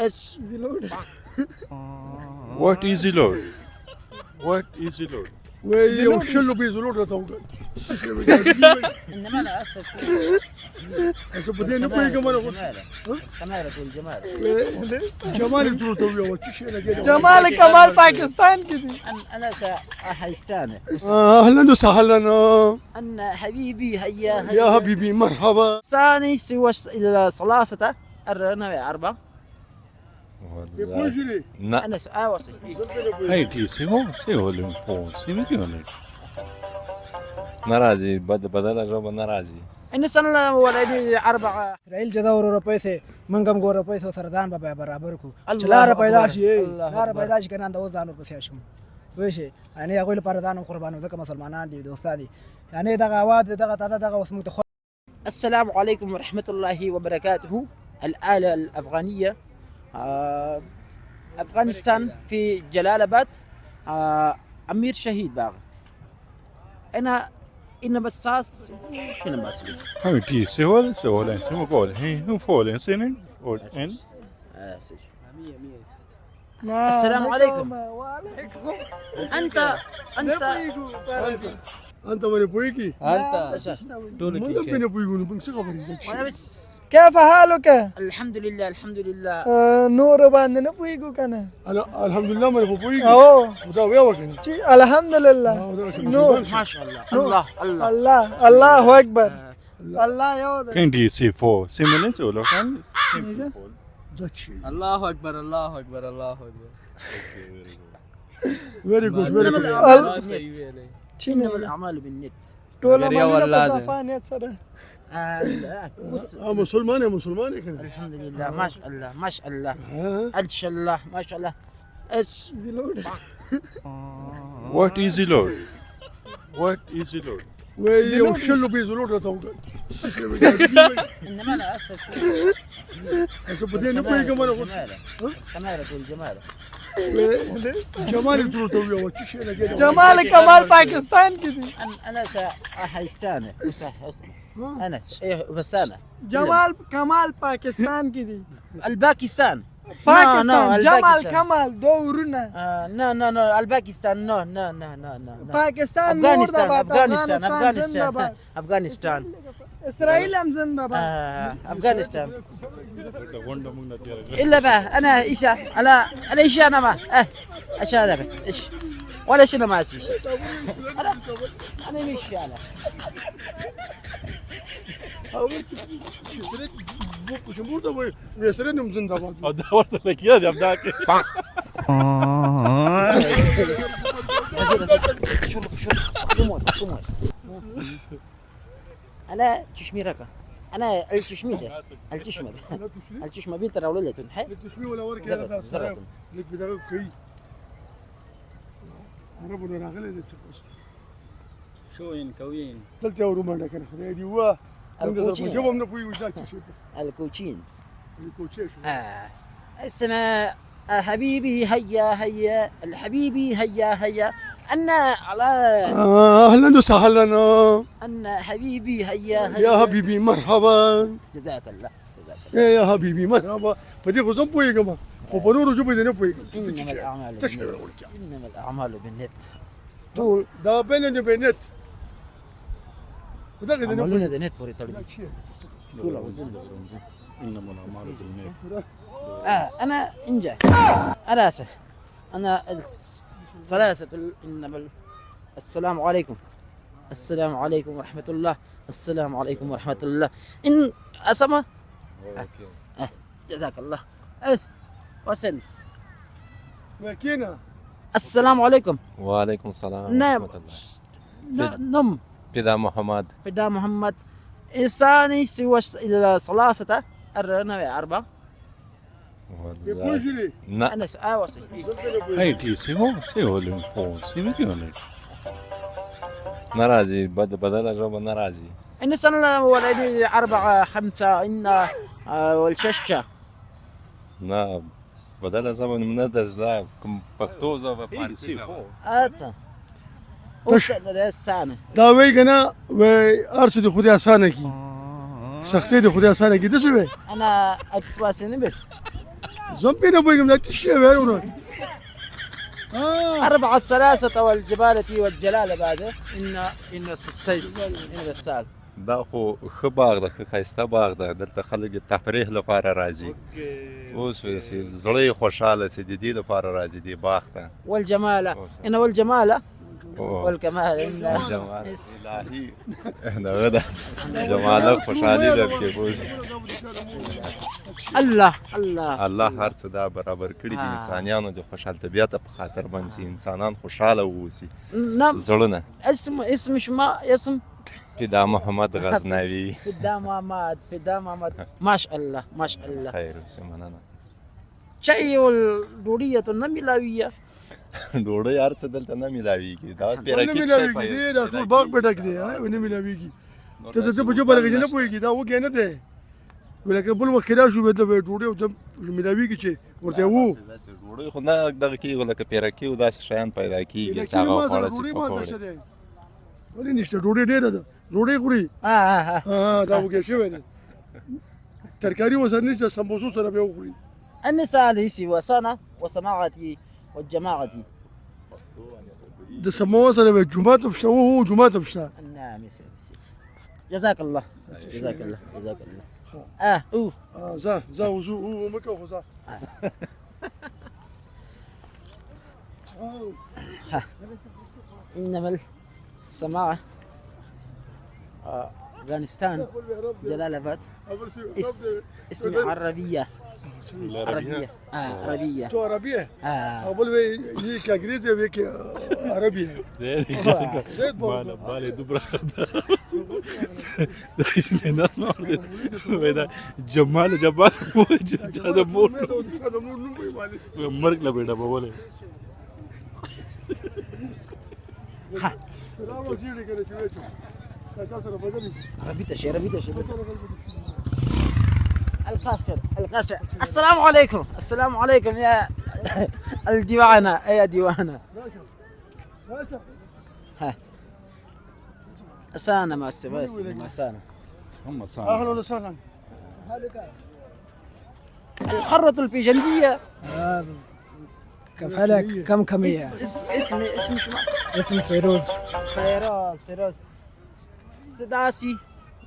ايش ايزي لود. What easy load? What easy load? وهي وشلوا بيزولوا توقع. انما انا اسف عشان بدينا نبغى كمان كمال تقول جمال جمال تقول توقع وش انا كده. جمال كمال باكستان كده. انا سأحسانه اهلا وسهلا ان حبيبي هيا يا حبيبي مرحبا. ثاني سوى الصلاصة الرنا أربعة يقول لي Nej. أنا أوصي Hey, de se håller på. Se vad gör ni? Narazi, badala roba narazi. إن سنة ولدي أربعة اسرائیل جدا روپے سے منګم ګور روپے سو سردان به برابر کو الله چلار أكبر. پیدا شي الله لار أكبر. پیدا شي کنه دا ځانو پسې شوم وشه یعنی هغه لپاره ځانو قربانو ځکه مسلمانان دي دوستان دي یعنی دغه आवाज دغه اوس موږ ته السلام عليكم ورحمة الله وبركاته الآلة الأفغانية أفغانستان في جلال آباد أمير شهيد باغ أنا إن بساس شنو بسوي Hey, de se håller. Se vad går. Hey, hur får den sen? Och en. السلام عليكم أنت انت من ابويكي أساس من بين ابويكي بنمسك خبري وأنا بس كيف حالك الحمد لله الحمد لله نور باندې نه پويګو کنه انا الحمد لله من ابويكي او ودا ويا وكان چې الحمد لله نور ما شاء الله الله الله الله الله اکبر الله یو دی Kan de se få? Se men inte så kan. الله اكبر الله اكبر الله اكبر فيري جود فيري إنما جود الأعمال بالنت چینه إنما الأعمال بالنت ټول غريا مالونه والله په ده. صفانیت سره بص مسلمان كان الحمد لله ما شاء الله ما شاء الله ها ما شاء الله ما شاء الله ايش What easy load? What easy load? وهي وشلوا بيزولوا توقع. انما انا اسف عشان بدينا نبغى كمان كمال تقول جمال جمال تقول توقع وش انا كده. جمال كمال باكستان كده. انا سأحسانه انا ايه بس انا جمال كمال باكستان كده. الباكستان باكستان جمال الباكستان. كمال دورنا نو الباكستان نو باكستان نور افغانستان دباد افغانستان افغانستان اسرائيل هم زندباد افغانستان الا بقى انا ايش انا ايش انا ما ايش هذا ايش ولا شنو ما اسوي انا مش انا burada Nesrin'im zindabad. Orada lek ya yaptık. شو قوموا انا تشميرك انا التشمي بنت راولة تنحى تشمي ولا ورقة زرت زرت لك بدأ كي ربنا راغلي ده تفست شوين كوين قلت يا روما ده كان خدي دي هو جابهم نبوي وشاك الكوتشين الكوتشي السماء حبيبي هيا الحبيبي هيا أنا على اهلا وسهلا أن حبيبي هيا يا حبيبي مرحبا جزاك الله يا حبيبي مرحبا بدي خزم بوي كما وبنور جو بدي نبوي إنما الأعمال بالنت طول ده بيننا بينت وده كده عملونا ده نت بوري طول إنما الأعمال بالنيات. أنا إنجا أنا آسف أنا سلاسة إنما السلام عليكم ورحمة الله السلام عليكم ورحمة الله إن أسمى جزاك الله وسن ماكينة السلام عليكم وعليكم السلام نعم ورحمة الله. نم بدا محمد فدا محمد إنساني سوى الصلاصة الرنا أربعة يقول لي Nej. أنا أوصي Hey, de se håller på. Se vad gör ni? نرازي بدل روبا نرازي. إن سنة ولدي أربعة خمسة إن والششة نعم بدل زمن منزل ذا كم بكتوزة وفارسي. آتا وصل السنة دا وی کنه و ارشد خودی آسانه کی سختی دی خودی آسانه کی دسوی أنا أتفاسني بس زنبي نبغي لا تشيء يا ولد. 4 السلاسة والجبالة والجلالة بعده إن السيس إن السال. دا خو ښه باغ ده، ښه ښایسته باغ ده. دلته خلک د تفریح لپاره راځي. اوس زړه یې خوشحاله سي، د دې لپاره راځي دې باغ ته. والجمالة إن والجمالة والكمال إن جمال الهي دغه ده جماله خوشحالي ده کې اوس الله الله الله هر څه دا برابر کړي دي انسانانو د خوشحال طبیعت په خاطر باندې انسانان خوشحاله واوسي. نعم. زړونه اسم شما اسم فدا محمد غزنوي. فدا محمد ما شاء الله ما شاء الله. خیر اوسه مننه. شاي والدورية النملاوية ډوډۍ هر څه دلته نه ملاویږي. دا نه پیراکټ شي ملاويږي دا ټول باغ به ډک دی ونه ملاويږي. ته د په جوړه کې نه پويږي دا وګه نه دی. ولکه بل وخت راشو به د ډوډۍ او د ملاويږي چې ورته وو ډوډۍ خو نه دغه کېږي لکه پیراکي او داسې شیان پیدا کېږي چې هغه خوړل شي پکوړې. ولې نشته ډوډۍ ډېره ده ډوډۍ خوري. دا وګه شوی دی. ترکاری وسره نشته سمبوسو سره به وخوري. النساء ليسي وسنة وسماعتي والجماعتي. د سمو سره به جمعه ته شو هو جمعه ته شته. نعم يا سيدي. جزاك الله جزاك الله جزاك الله. وزو هو مكه خذا. إنما السماعة أفغانستان جلال آباد اسم عربية. عربية عربية تو عربية أقول هي كأنجليزية وهيك عربية بالي دبرة جمال جمال هذا مول مرق لا बेटा बोले ربيت شيء القاستر السلام عليكم السلام عليكم يا الديوانة يا ديوانة. ها سانا ما سانا هم أهلا وسهلا. الخرة البيجندية كيف حالك؟ كم كمية؟ اسم شو اسمي فيروز. فيروز سداسي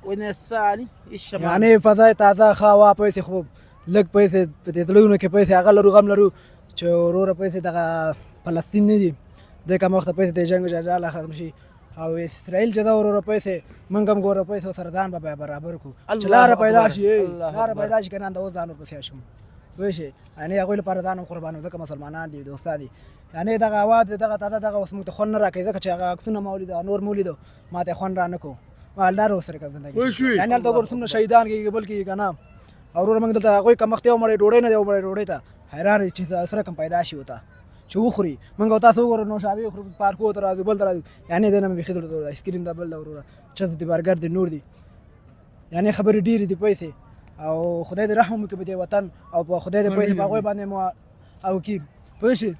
ونسالي الشمال. يعني فضاي تازه خوا پیسې خوب لګ پیسې په دې تلونو کې پیسې هغه لرو غم لرو چې ورور پیسې دغه فلسطین نه دي د کوم وخت پیسې د جنگ جاله ختم شي او اسرائیل جدا ورور پیسې منګم ګور پیسې سردان به برابر کو چې لار پیدا شي لار پیدا شي کنه د وزانو پسې شوم وشه يعني هغه لپاره ځان قربانو ځکه مسلمانان دي دوستان دي يعني دغه आवाज دغه اوس موږ ته خون راکې ځکه چې هغه عکسونه مولید نور مولید ما ته خون را نکو مالدار سره کوم زندگی يعني هلته ورسمه شهیدان کې بلکې کنه اور موږ دلته هغه کم وخت یو مړی ډوډۍ نه دی وړی ډوډۍ ته حیران چې سره کم پیدا شي وتا چې وخوري موږ تاسو ګورو نو شابه خو پارکو ته راځو بل راځو يعني دنه مې خېدل ته آیس کریم دا بل ورور چې دې برګر دې نور دي يعني خبرې ډېرې دي پیسې او خدای دې رحم وکړي په دې وطن او په خدای دې پیسې په هغه باندې مو او کې پیسې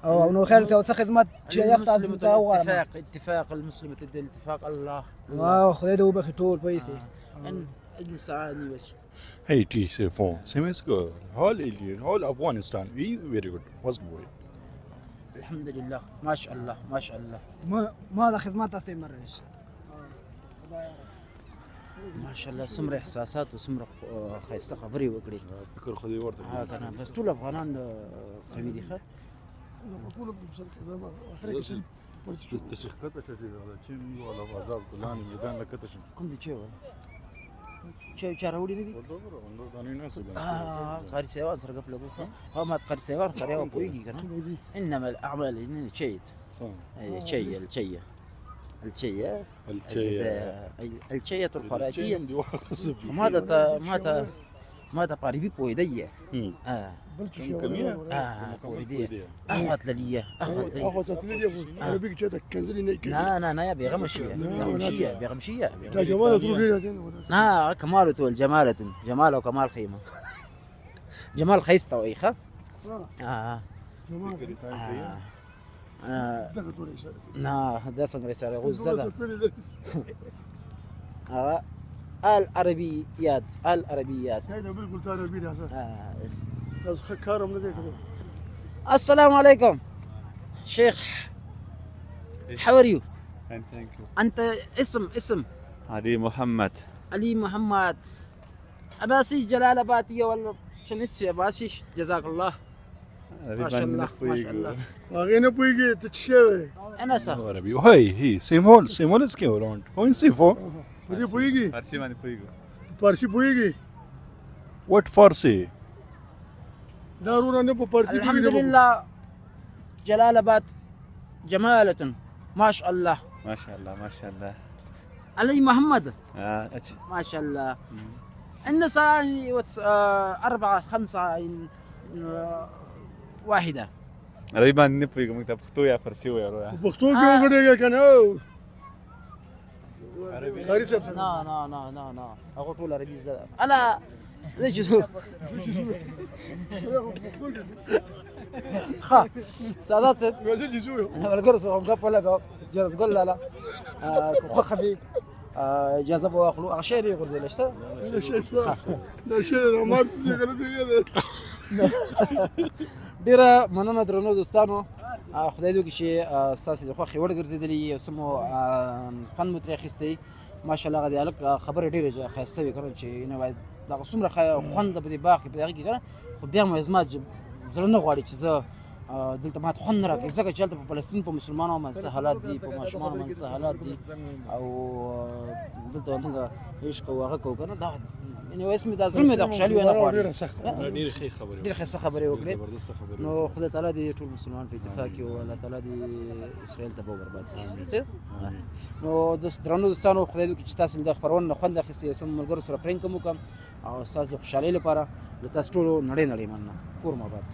او نو خیر څه خدمت چې یو اتفاق المسلم ضد الاتفاق الله واو خدای دې وبخي ټول پیسې ان ساعدني بس. Hey, phone. Same as good. Whole Afghanistan. We very good. First boy. الحمد لله ما شاء الله ما شاء الله. ما هذا خدمات استمرش. ما شاء الله سمره احساسات وسمره خيسته خبري وکړي. فکر خو دې ورته. ها کنه بس ټول افغانان قوي دي ښه. د شرکت ته چې ولا بازار ګلان میدان لکته شي کوم دي چې چه چاروړي دي قاری سیوان سره غپ لګو ها ما قاری سیوان خره او کوي کنه انما الاعمال ان شيء الشيء الخراجيه ماذا قريبي بويديه كميه بويديه اخوات لليه اخوات لليه عربي جاتك كنزلي لا يا بغمشيه تا جمال تروح لا كمالة والجمالة جمال وكمال خيمة جمال خيسته وإيخة ده صنع رسالة غوز ده العربيات هذا بالكل عربي تاسو ښه کار هم نه دی کړی. السلام عليكم شيخ. How are you? And thank you. أنت اسم علي محمد. علي محمد. أنا سي جلال آبادية ولا شنو باسيش جزاك الله. ما شاء الله ما شاء الله. هغې نه پوهېږي ته څه شی وایې؟ أنا صح. عربي وهي هي سيم هول اسكي اراوند وين سيفو په دې پوهېږي؟ فارسی باندې پوهیږو. په فارسي پوهېږي؟ وات فارسي دا وروره نه په فارسي الحمد پوهېږي. لله جلال آباد جمالة ما شاء الله. ما شاء الله ما شاء الله. علي محمد اچ ما شاء الله. عندنا ساعة 4 5 واحدة. عربي باندې نه پوهیږم موږ ته پښتو یا فارسی وایو وروره. په پښتو کې وګړېږه که نه قاري صاحب څنګه؟ نا أقول طول عربي أنا زي شو خا سادات سب راځه چې زوی أنا بالقرص ومقفل لك جرت تقول لا خو خبي اجازه به واخلو هغه شی دی غورځېدلی شته دا شی رامات دې غلط دی. ډیره مننه درنو دوستانو. خدای دې وکړي چې ستاسې د خوښې وړ ګرځېدلي یو څه مو خوند مو ترې اخیستی. ماشاءالله هغه د هلک خبرې ډېرې ښایسته وې که نه چې نه باید دغه څومره خوند په دې باغ کې په دغه کې که نه خو بیا مو زما زړه نه غواړي چې زه دلته ماته خوند نه راکوي ځکه چې هلته په فلسطین په مسلمانانو باندې څه حالات دي په ماشومانو باندې څه حالات دي او دلته موږ عشق کوو هغه کوو که نه دا یعنې وایس مې دا زړه مې د خوشحالي ونه غواړي. ډېره سخته ډېرې ښې خبرې ډېرې ښایسته خبرې وکړې. زبردست خبرې نو خدای تعالی دې ټول مسلمان په اتفاق کړي او الله تعالی دې اسرائیل تباه او برباد کړي. نو درنو دوستانو خدای دې وکړي چې تاسو د خپرونې نه خوند اخیستی یو څه ملګرو سره پرېنک هم وکړم او ستاسو د خوشحالۍ لپاره له تاسو ټولو نړۍ مننه. کور مو آباد.